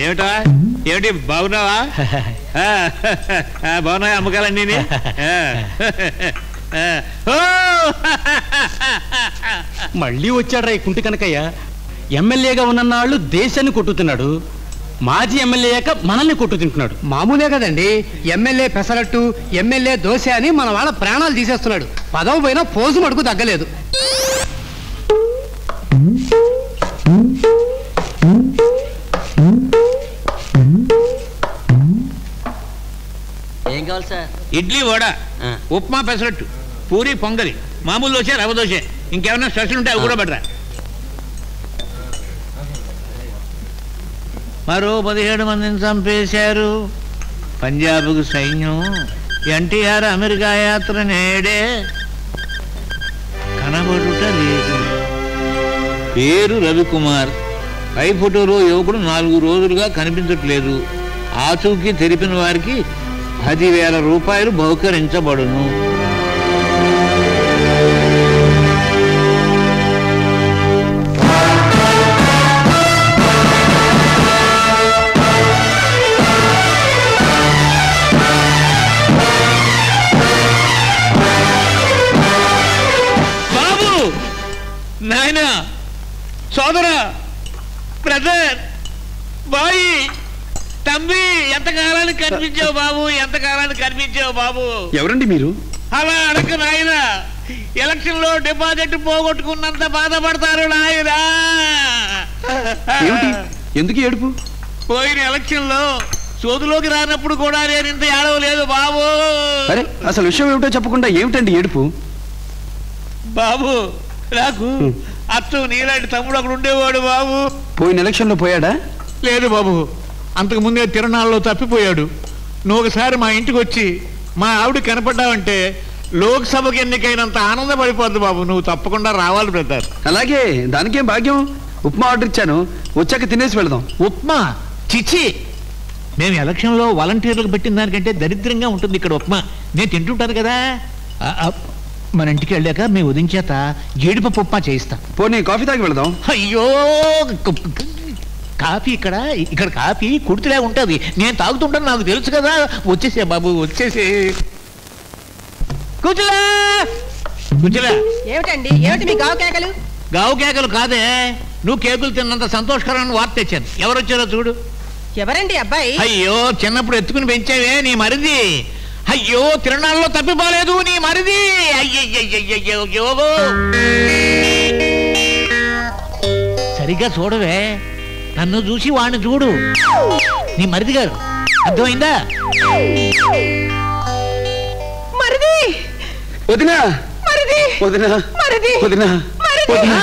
ఏమిటా ఏమిటి బాగున్నావా? బాగున్నాయి అమ్మకాలన్నీ. మళ్ళీ వచ్చాడ్రా ఈ కుంటి కనకయ్య. ఎమ్మెల్యేగా ఉన్నన్నాళ్ళు దేశాన్ని కొట్టుతున్నాడు, మాజీ ఎమ్మెల్యే అయ్యాక మనల్ని కొట్టు తింటున్నాడు. మామూలే కదండి, ఎమ్మెల్యే పెసరట్టు, ఎమ్మెల్యే దోశ అని మన వాళ్ళ ప్రాణాలు తీసేస్తున్నాడు. పదవి పోయినా పోజు మడుకు తగ్గలేదు. ఏం కావాలి సార్? ఇడ్లీ వడ, ఉప్మా పెసరట్టు, పూరి పొంగలి, మామూలు దోశ, రవ్వ దోశ, ఇంకేమైనా స్పెషల్ ఉంటే అవి కూడా పెట్టరా. మరో 17 మందిని చంపేశారు పంజాబ్కు సైన్యం. ఎన్టీఆర్ అమెరికా యాత్ర నేడే కనబడుట లేదు. పేరు రవికుమార్. పై ఫోటోలో యువకుడు 4 రోజులుగా కనిపించట్లేదు. ఆచూకీ తెలిపిన వారికి 10,000 రూపాయలు బహుకరించబడును. బాబు, నాయనా, సోదరా, బ్రదర్, బాయ్, తమ్మి, ఎంతకాలానికి కనిపించావు బాబు, ఎంతకాలానికి కనిపించావు బాబు. ఎవరండి మీరు? అలా అడగ నాయన. ఎలక్షన్ లో డిపాజిట్ పోగొట్టుకున్నంత బాధపడతారు నాయన. ఎందుకు ఏడుపు? పోయిన ఎలక్షన్ లో సోదులోకి రానప్పుడు కూడా నేను ఇంత ఏడవలేదు బాబు. అసలు విషయం ఏమిటో చెప్పకుండా ఏమిటండి ఏడుపు? బాబు, నాకు అచ్చు నీలాంటి తమ్ముడు ఒకడు ఉండేవాడు బాబు. పోయిన ఎలక్షన్ లో పోయాడా? లేదు బాబు, అంతకు ముందే తిరణాల్లో తప్పిపోయాడు. నువ్వు ఒకసారి మా ఇంటికి వచ్చి మా ఆవిడ కనపడ్డావంటే లోక్సభకి ఎన్నికైనంత ఆనందపడిపోద్దు బాబు. నువ్వు తప్పకుండా రావాలి బ్రదర్. అలాగే, దానికేం భాగ్యం. ఉప్మా ఆర్డర్ ఇచ్చాను, వచ్చాక తినేసి వెళదాం. ఉప్మా చిచి, మేము ఎలక్షన్లో వాలంటీర్లకు పెట్టిన దానికంటే దరిద్రంగా ఉంటుంది ఇక్కడ ఉప్మా. నేను తింటుంటాను కదా. మన ఇంటికి వెళ్ళాక మీ ఉదయించేత జీడిపప్పు ఉప్మా చేయిస్తా. పోనీ కాఫీ తాగి వెళదాం. అయ్యో, కాఫీ ఇక్కడ కాఫీ కుడితిలా ఉంటుంది. నేను తాగుతుంటాను, నాకు తెలుసు కదా. వచ్చేసే బాబు, వచ్చేసే. కూర్చోలా కూర్చోలా. ఏమిటండి, ఏమిటి మీ గావు కేకలు? గావు కేకలు కాదే, నువ్వు కేకులు తిన్నంత సంతోషకరమైన వార్త తెచ్చాను. ఎవరు వచ్చారో చూడు. ఎవరండి అబ్బాయి? అయ్యో, చిన్నప్పుడు ఎత్తుకుని పెంచావే నీ మరిది. అయ్యో, తిరణాల్లో తప్పిపోలేదు నీ మరిది. అయ్యయ్యో, సరిగ్గా చూడవే, నన్ను చూసి వాడిని చూడు. నీ మరిది గారు, అర్థమైందా? మరిది, వదినా, మరిది, వదినా, మరిది, వదినా, వదినా.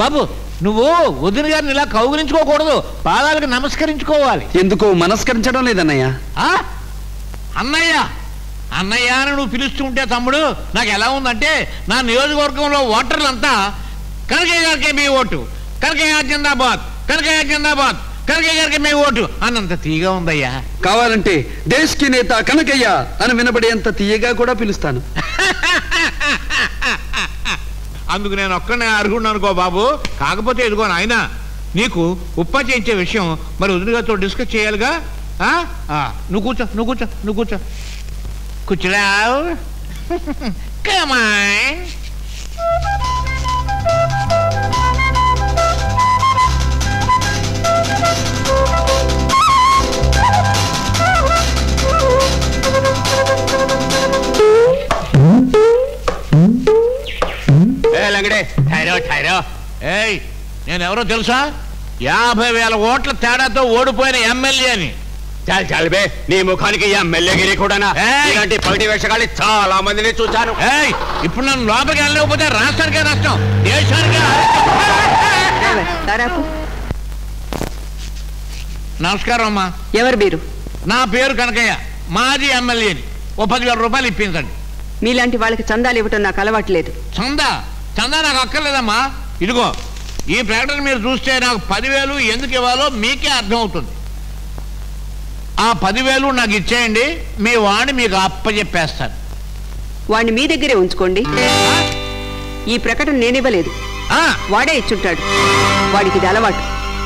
బాబు, నువ్వు వదిన గారిని ఇలా కౌగిలించుకోకూడదు, పాదాలకు నమస్కరించుకోవాలి. ఎందుకు మనస్కరించడం లేదన్నయ్య? అన్నయ్య అన్నయ్య అని నువ్వు పిలుస్తుంటే తమ్ముడు నాకు ఎలా ఉందంటే, నా నియోజకవర్గంలో ఓటర్లంతా కనకయ్య గారికి మీ ఓటు, కనకయ్య జిందాబాద్, కనకయ్య జిందాబాద్, కనకయ్య గారికి మీ ఓటు అన్నంత తీయగా ఉందయ్యా. కావాలంటే దేశ్ కి నేత కనకయ్య అని వినబడేంత తీయగా కూడా పిలుస్తాను. అందుకు నేను ఒక్కనే అరుగుండు అనుకో బాబు. కాకపోతే ఇదిగో నాయన, నీకు ఉప్పా చేయించే విషయం మరి వదిలిగారితో డిస్కస్ చేయాలిగా. నువ్వు కూర్చో, నువ్వు కూర్చో, నువ్వు కూర్చో. కూర్చోరావు. కమాన్. నేనెవరో తెలుసా? 50,000 ఓట్ల తేడాతో ఓడిపోయిన ఎమ్మెల్యేని. చాలు చాలుబే, నీ ముఖానికి ఎమ్మెల్యేగిరి కూడా ఇలాంటి పగటి వేషగాళ్ళు చాలా మందిని చూశాను. ఇప్పుడు నన్ను లోపలికి వెళ్ళకపోతే రాష్ట్రానికే నష్టం, దేశానికే. నమస్కారం అమ్మా. ఎవరు మీరు? నా పేరు కనకయ్య, మాజీ ఎమ్మెల్యేని. ఓ 10,000 రూపాయలు ఇప్పించండి. మీలాంటి వాళ్ళకి చందాలు ఇవ్వటం నాకు అలవాట్లేదు. చందా నాకు అక్కర్లేదమ్మా. ఇదిగో ఈ ప్రకటన మీరు చూస్తే నాకు 10,000 ఎందుకు ఇవ్వాలో మీకే అర్థమవుతుంది. ఆ 10,000 నాకు ఇచ్చేయండి, మీ వాడిని మీకు అప్పచెప్పేస్తాను. వాణ్ణి మీ దగ్గరే ఉంచుకోండి. ఈ ప్రకటన నేనివ్వలేదు, వాడే ఇచ్చుంటాడు. వాడికి ఇది అలవాటు.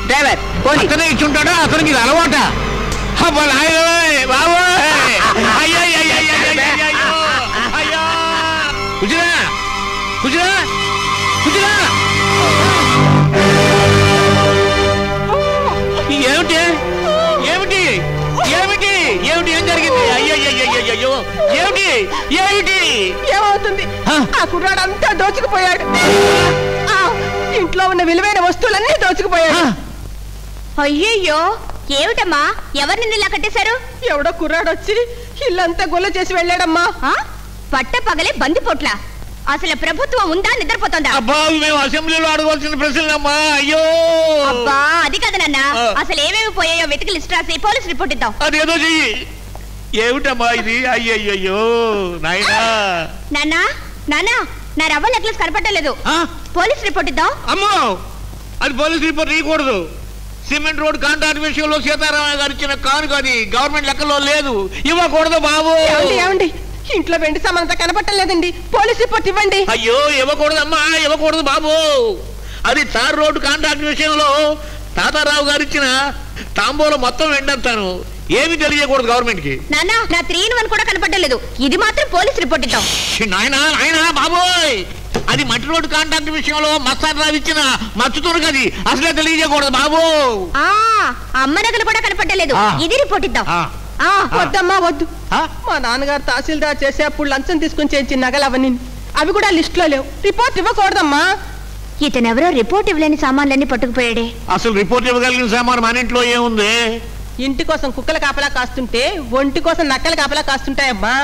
డ్రైవర్ అతనే ఇచ్చుంటాడా? అతనికి ఇది అలవాట? కుజరా కుజరా కుజరా ఏమిటి ఏమిటి ఏమిటి ఏమిటి ఏం జరిగింది? అయ్యో ఏమిటి ఏమిటి ఏమవుతుంది? ఆ కుర్రాడు అంతా దోచుకుపోయాడు. ఇంట్లో ఉన్న విలువైన వస్తువులన్నీ దోచుకుపోయాడు. అయ్యయ్యో, ఏమిటమ్మా? ఎవరిని ఇలా కట్టేశారు? ఎవడో కుర్రాడు వచ్చి ఇల్లంతా గొల్ల చేసి వెళ్ళాడమ్మా. పట్ట పగలే బందిపోట్ల. అసలు ప్రభుత్వం ఉందా, నిద్రపోతుందా? అబ్బా, మేము అసెంబ్లీలో అడగవలసిన ప్రశ్నలమ్మా. అయ్యో అబ్బా, అది కదా నాన్న. అసలు ఏమేమి పోయాయో వెతికి లిస్ట్ రాసి పోలీస్ రిపోర్ట్ ఇద్దాం. అదేదో చెయ్యి. ఏమిటమ్మా ఇది? అయ్యయ్యో నాయనా. నాన్నా నాన్నా, నా రవ్వ నెక్లెస్ కనపడలేదు. పోలీస్ రిపోర్ట్ ఇద్దాం. అమ్మో, అది పోలీస్ రిపోర్ట్ ఇవ్వకూడదు. సిమెంట్ రోడ్ కాంట్రాక్ట్ విషయంలో సీతారామయ్య గారు ఇచ్చిన కానుక అది గవర్నమెంట్ లెక్కలో లేదు, ఇవ్వకూడదు బాబు. ఏమండి, ఇంట్లో వెండి సామానంతా కనపట్టలేదండి, పోలీస్ రిపోర్ట్ ఇవ్వండి. అయ్యో, ఇవ్వకూడదమ్మా, ఇవ్వకూడదు బాబు. అది తార్ రోడ్డు కాంట్రాక్ట్ విషయంలో తాతారావు గారు ఇచ్చిన తాంబూలో మొత్తం వెండంతాను. ఏమి తెలియకూడదు గవర్నమెంట్ కి. నాన్న, నా 3-in-1 కూడా కనపడలేదు. ఇది మాత్రం పోలీస్ రిపోర్ట్ ఇద్దాం. నాయనా నాయనా బాబోయ్, అది మట్టి రోడ్డు కాంట్రాక్ట్ విషయంలో మస్తారావు ఇచ్చిన మచ్చుతురు కది, అసలే తెలియకూడదు బాబు. అమ్మ నగలు కూడా కనపడలేదు. ఇది రిపోర్ట్ ఇద్దాం. వద్దమ్మా వద్దు. మా నాన్నగారు తహసీల్దార్ చేసే అప్పుడు లంచం తీసుకుని చేయించిన నగలు అవన్నీ, అవి కూడా లిస్ట్ లో లేవు. రిపోర్ట్ ఇవ్వకూడదమ్మా. ఇతనెవరో రిపోర్ట్ ఇవ్వలేని సామాన్లన్నీ పట్టుకుపోయాడే. అసలు రిపోర్ట్ ఇవ్వగలిగిన సామాన్ మన ఇంట్లో ఏముంది? ఇంటి కోసం కుక్కల కాపలా కాస్తుంటే ఒంటి కోసం నక్కల కాపలా కాస్తుంటాయమ్మా.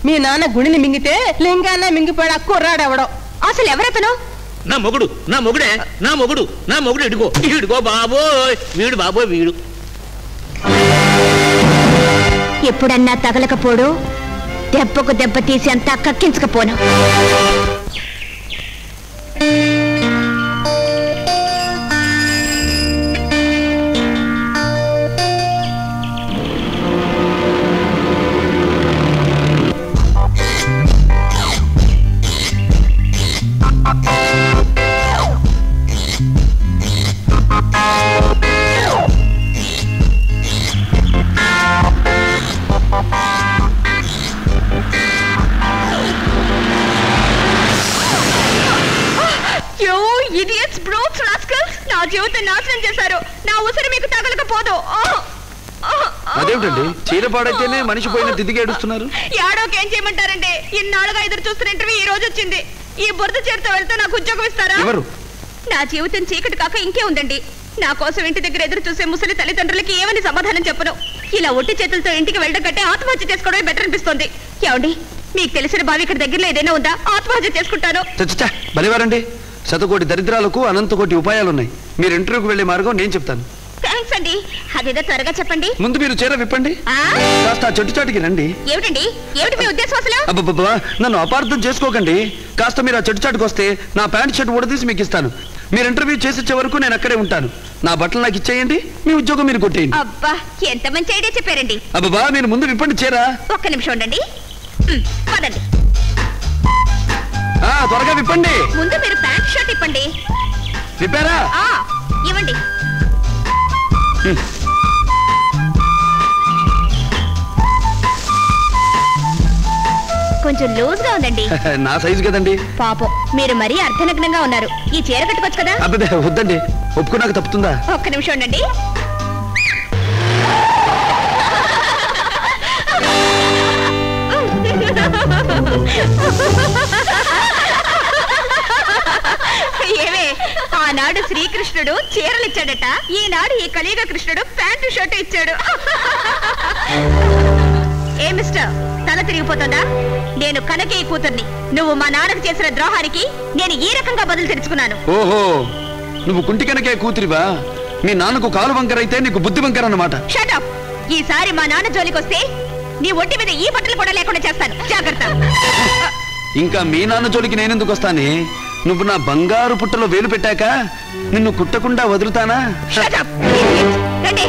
మీ నాన్న గుడిని మింగితే లింగాన్న మింగిపోయాడు. కుర్రాడెవడో. అసలు ఎవరతను? నా మొగుడు, నా మొగుడే, నా మొగుడు, నా మొగుడు. ఇడుగో ఇడుగో బాబోయ్, వీడు బాబోయ్ వీడు. ఎప్పుడన్నా తగలకపోడు, దెబ్బకు దెబ్బ తీసి అంతా కక్కించకపోను. నా జీవితం నాశనం చేశారు. నా ఉసిరి మీకు తగలకపోదు. అదేమిటండి, చీరపాడైతేనే మనిషి పోయిన తిరిగి ఏడుస్తున్నారు? ఏడోకేం చేయమంటారండి? ఇన్నాళ్ళుగా ఎదురు చూస్తున్న ఇంటర్వ్యూ ఈ రోజు వచ్చింది. ఈ బురద చీరతో వెళ్తే నాకు ఉద్యోగం ఇస్తారా? ఎవరు? నా జీవితం చీకటి కాక ఇంకే ఉందండి. నా కోసం ఇంటి దగ్గర ఎదురు చూసే ముసలి తల్లిదండ్రులకి ఏమని సమాధానం చెప్పను. ఇలా ఒట్టి చేతులతో ఇంటికి వెళ్ళడం కంటే ఆత్మహత్య చేసుకోవడమే బెటర్ అనిపిస్తుంది. ఏమండి, మీకు తెలిసిన బావి ఇక్కడ దగ్గరలో ఏదైనా ఉందా? ఆత్మహత్య చేసుకుంటాను. బలివారండి, శతకోటి దరిద్రాలకు అనంతకోటి ఉపాయాలున్నాయి. మీరు ఇంటర్వ్యూకి వెళ్లే మార్గం నేను చెప్తాను. థ్యాంక్స్ అండి. అదేదో త్వరగా చెప్పండి. ముందు మీరు చీర విప్పండి, కాస్త ఆ చెట్టు చాటుకి రండి. ఏమిటండి, ఏమిటి మీ ఉద్దేశం అసలు? అబ్బబ్బా, నన్ను అపార్థం చేసుకోకండి. కాస్త మీరు ఆ చెట్టు చాటుకు వస్తే నా ప్యాంట్ షర్ట్ ఊడదీసి మీకు ఇస్తాను. మీరు ఇంటర్వ్యూ చేసే వరకు నేను అక్కడే ఉంటాను. నా బట్టలు నాకు ఇచ్చేయండి, మీ ఉద్యోగం మీరు కొట్టేయండి. అబ్బా, ఎంత మంచి ఐడియా చెప్పారండి. అబ్బబ్బా, మీరు ముందు విప్పండి చీర. ఒక్క నిమిషం ఉండండి. పదండి. త్వరగా విప్పండి. ముందు మీరు ప్యాంట్ షర్ట్ ఇప్పండి. విప్పారా? ఇవ్వండి. కొంచెం లూజ్ గా ఉందండి. నా సైజు కదండి. పాపం, మీరు మరీ అర్ధనగ్నంగా ఉన్నారు. ఈ చీర కట్టుకోవచ్చు కదా? అబ్బే వద్దండి, ఒప్పుకున్నాక తప్పుతుందా? ఒక్క నిమిషం ఉండండి. ఏవే, ఆనాడు శ్రీకృష్ణుడు చీరలు ఇచ్చాడట, ఈనాడు ఈ కలియుగ కృష్ణుడు ప్యాంటు షర్ట్ ఇచ్చాడు. ఏ మిస్టర్, తల తిరిగిపోతుందా? నేను కనకేయ కూతుర్ని. నువ్వు మా నాన్నకు చేసిన ద్రోహానికి నేను ఈ రకంగా బదులు తెరుచుకున్నాను. ఓహో, నువ్వు కుంటి కనకే కూతురివా? మీ నాన్నకు కాలు వంకరైతే నీకు బుద్ధి వంకర అన్నమాట. Shut up. ఈసారి మా నాన్న జోలికి వస్తే నీ ఒంటి మీద ఈ బట్టలు కూడా లేకుండా చేస్తాను. జాగ్రత్త. ఇంకా మీ నాన్న జోలికి నేనెందుకు వస్తానే? నువ్వు నా బంగారు పుట్టలో వేలు పెట్టాక నిన్ను కుట్టకుండా వదులుతానా? Shut up. రండి.